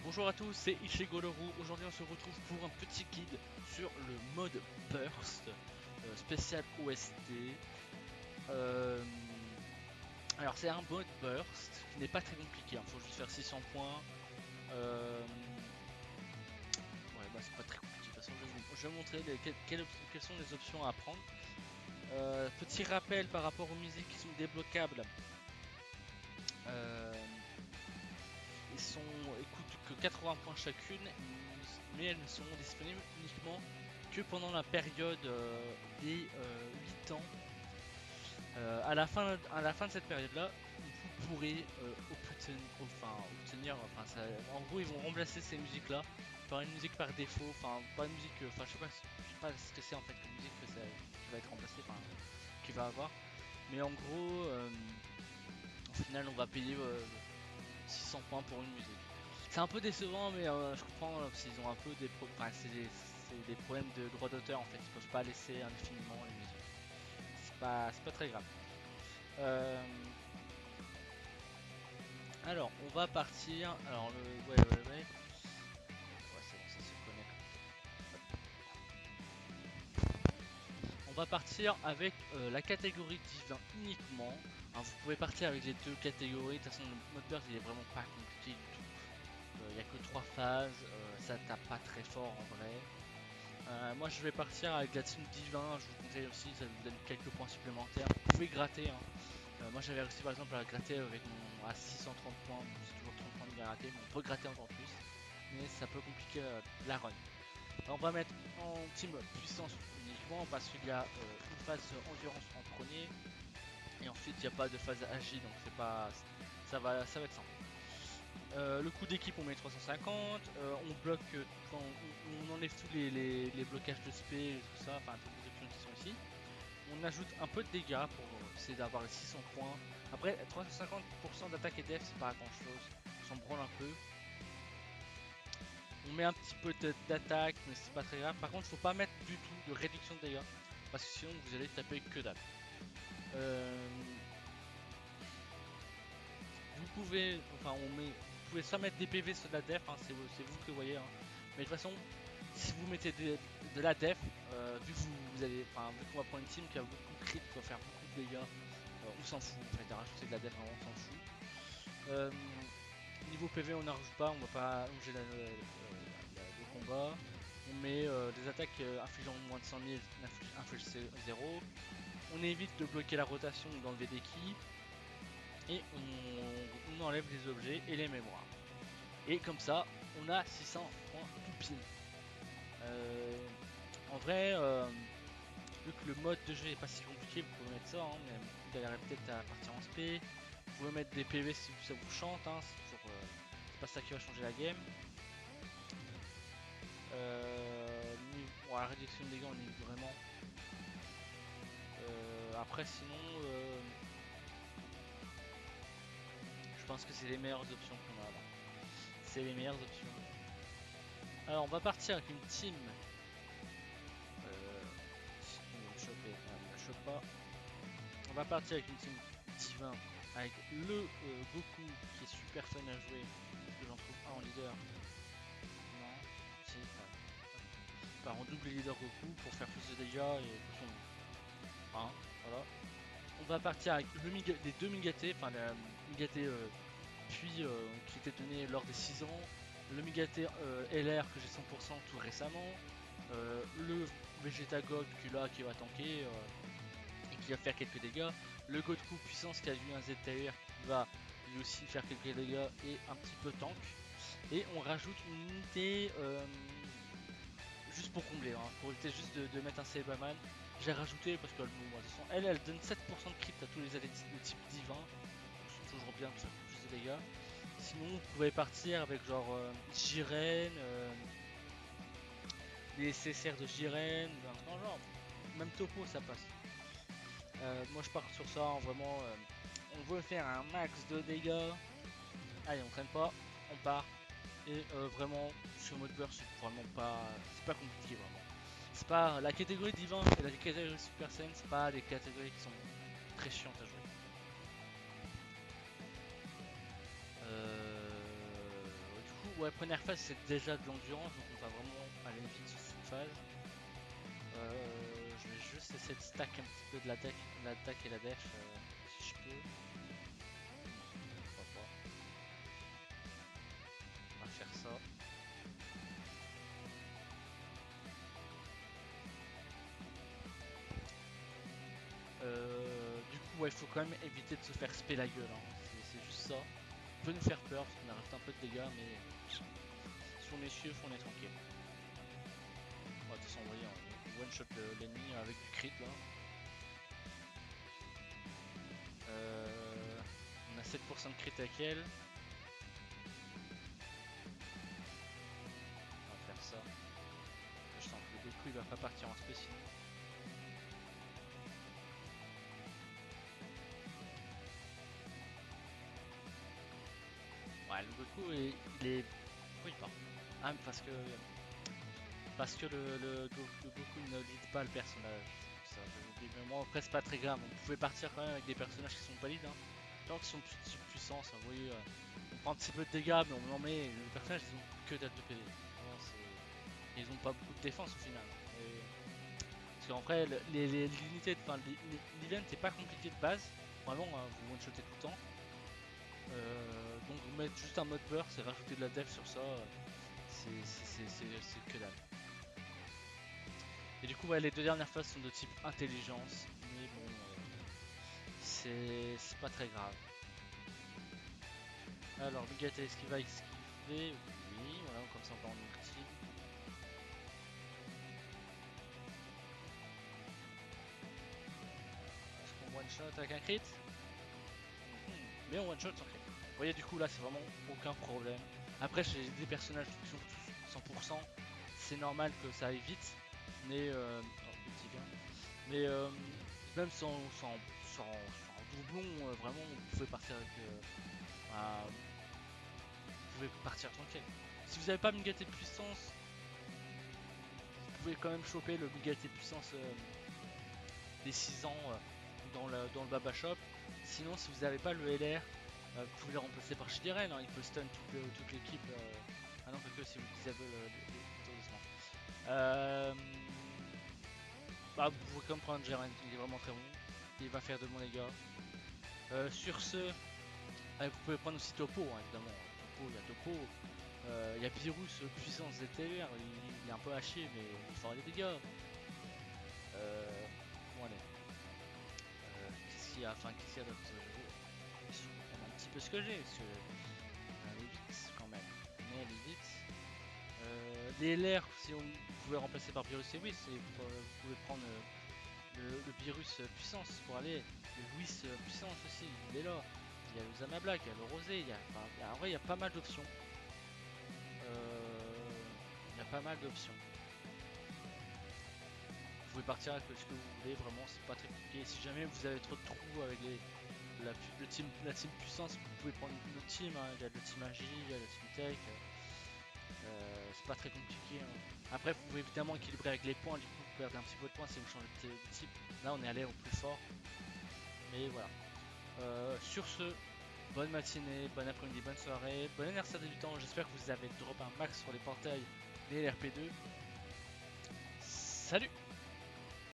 Bonjour à tous, c'est Ishigoloru. Aujourd'hui on se retrouve pour un petit guide sur le mode Burst spécial OST. Euh, alors c'est un mode Burst qui n'est pas très compliqué, il faut juste faire 600 points. Ouais bah c'est pas très compliqué, de toute façon je vais vous montrer quelles sont les options à prendre. Petit rappel par rapport aux musiques qui sont débloquables. Euh, Ils coûtent que 80 points chacune, mais elles ne seront disponibles uniquement que pendant la période des 8 ans. À la fin de cette période-là, vous pourrez obtenir, en gros, ils vont remplacer ces musiques-là par une musique par défaut, enfin, pas une musique, je sais pas ce que c'est en fait comme musique qui va être remplacée, enfin, qui va avoir. Mais en gros, au final, on va payer 600 points pour une musique. C'est un peu décevant, mais je comprends s'ils ont un peu c'est des problèmes de droit d'auteur en fait. Ils peuvent pas laisser indéfiniment les musiques. C'est pas très grave. Euh, alors, on va partir. Alors, ouais. Ouais, c'est bon, ça se connecte. On va partir avec la catégorie divin uniquement. Hein, vous pouvez partir avec les deux catégories. De toute façon, le mode burst il est vraiment pas compliqué du tout. Il n'y a que 3 phases. Ça tape pas très fort en vrai. Moi je vais partir avec la team divin, je vous conseille aussi, ça vous donne quelques points supplémentaires. Vous pouvez gratter. Hein. Moi j'avais réussi par exemple à gratter avec mon à 630 points, c'est toujours 30 points de gratter, mais on peut gratter encore plus. Mais ça peut compliquer la run. Alors, on va mettre en team puissance uniquement parce qu'il y a une phase endurance en premier. Et ensuite il n'y a pas de phase AJ, donc c'est pas. Ça va être simple. Le coût d'équipe on met 350, on bloque, on enlève tous les blocages de spé et tout ça, enfin toutes les options qui sont ici. On ajoute un peu de dégâts pour essayer d'avoir les 600 points. Après 350% d'attaque et def c'est pas grand chose, on s'en branle un peu. On met un petit peu d'attaque mais c'est pas très grave. Par contre faut pas mettre du tout de réduction de dégâts parce que sinon vous allez taper que dalle. Vous pouvez, vous pouvez soit mettre des PV sur de la def, hein, c'est vous qui le voyez. Hein. Mais de toute façon, si vous mettez de la def, vu que vu qu'on va prendre une team qui a beaucoup de crit, qui va faire beaucoup de dégâts, on s'en fout en fait, de rajouter de la def, vraiment, on s'en fout. Niveau PV, on n'en rajoute pas, on va pas allonger le combat. On met des attaques infligeant moins de 100 000, inflige 0. On évite de bloquer la rotation ou d'enlever des ki. Et on enlève les objets et les mémoires. Et comme ça, on a 600 points tout pile. En vrai, vu que le mode de jeu est pas si compliqué, vous pouvez mettre ça, hein, mais vous galérez peut-être à partir en spé. Vous pouvez mettre des PV si ça vous chante, hein, c'est pas ça qui va changer la game. Bon, la réduction des dégâts, on évite vraiment. Après, sinon, je pense que c'est les meilleures options qu'on a là. C'est les meilleures options. Alors, on va partir avec une team. On va partir avec une team divin avec le Goku qui est super fun à jouer. Est-ce que j'en trouve un en leader? Non, si, enfin, on double leader Goku pour faire plus de dégâts et de son 1. Voilà. On va partir avec les deux Migaté, enfin la Migaté puis qui était donné lors des 6 ans, le Migaté LR que j'ai 100% tout récemment, le Vegeta God qui va tanker et qui va faire quelques dégâts, le Goku puissance qui a eu un ZTR qui va lui aussi faire quelques dégâts et un petit peu tank, et on rajoute une unité juste pour combler, hein, pour éviter juste de mettre un Saberman. J'ai rajouté parce que moi, de toute façon, elle donne 7% de crit à tous les alliés de type divin, c'est toujours bien de faire plus de dégâts. Sinon, vous pouvez partir avec genre Jiren, les CSR de Jiren, un truc en genre. Même topo, ça passe. Moi, je pars sur ça, hein, vraiment. On veut faire un max de dégâts. Allez, on traîne pas, on part. Et vraiment, sur mode burst, c'est pas compliqué vraiment. C'est pas la catégorie divin et la catégorie super saiyan, c'est pas des catégories qui sont très chiantes à jouer. Du coup, ouais, première phase c'est déjà de l'endurance, donc on va vraiment aller vite sur cette phase. Je vais juste essayer de stack un petit peu de l'attaque et la def si je peux. Pourquoi pas. On va faire ça. Du coup, ouais, il faut quand même éviter de se faire spé la gueule. Hein. C'est juste ça. Ça peut nous faire peur parce qu'on a rajouté un peu de dégâts, mais si on est sûr, on est tranquille. Bon, de toute façon, vous voyez, on one shot l'ennemi avec du crit là. On a 7% de crit avec elle. On va faire ça. Je sens que le Goku il va pas partir en spécial. Ouais, le Goku il est. Oui, pas. Ah, parce que le Goku ne lead pas le personnage. Ça, j'avais oublié. Mais moi, après, c'est pas très grave. On pouvait partir quand même avec des personnages qui sont pas lead. Hein. Tant qu'ils sont plus de puissance, hein, vous voyez, on prend un petit peu de dégâts, mais on en met. Les personnages, ils ont que dalle de PV. Vraiment, ils ont pas beaucoup de défense au final. Et... Parce qu'en vrai, l'unité, enfin, l'event est pas compliqué de base. Vraiment, hein, vous one-shotez tout le temps. Donc vous mettez juste un mode burst et rajouter de la def sur ça, c'est que dalle. Et du coup, ouais, les deux dernières phases sont de type intelligence, mais bon, c'est pas très grave. Alors, Migate, est-ce qu'il va esquiver? Oui, voilà, comme ça on part en ultime. Est-ce qu'on one shot avec un crit? Mais on one shot sans crit. Vous voyez, du coup, là, c'est vraiment aucun problème. Après, j'ai des personnages qui sont tous 100%, c'est normal que ça aille vite, mais petit bien. Mais même sans doublon, vraiment, vous pouvez partir avec. Vous pouvez partir tranquille. Si vous n'avez pas Migaté de puissance, vous pouvez quand même choper le Migaté de puissance des 6 ans dans le Baba Shop. Sinon, si vous n'avez pas le LR, vous pouvez le remplacer par Shidiren. Hein, il peut stun toute l'équipe. Ah non, que si vous disable l'établissement. Bah, vous pouvez comme prendre Jiren, il est vraiment très bon. Il va faire de bons dégâts. Sur ce, vous pouvez prendre aussi Topo, hein, évidemment. Topo, il y a Topo. Il y a Virus, puissance ZTR, il est un peu haché, mais il fera des dégâts. Bon, allez. Qu'est-ce qu'il y a d'autre? Je vais reprendre un petit peu ce que j'ai, parce que elle est vite quand même. Mais elle est vite. Les LR, si on pouvait remplacer par Virus et Whis, vous pouvez prendre le Virus puissance pour aller. Le Whis puissance aussi, il est là. Il y a le Zama Black, il y a le Rosé, en vrai il y a pas mal d'options. Il y a pas mal d'options. Vous pouvez partir avec ce que vous voulez, vraiment c'est pas très compliqué. Si jamais vous avez trop de trous avec la team puissance, vous pouvez prendre une autre team, hein. Il y a le team magie, il y a le team tech, c'est pas très compliqué. Hein. Après vous pouvez évidemment équilibrer avec les points, du coup vous perdez un petit peu de points si vous changez de type. Là on est allé au plus fort. Mais voilà. Sur ce, bonne matinée, bon après-midi, bonne soirée, bon anniversaire débutant, j'espère que vous avez drop un max sur les portails des LRP2. Salut!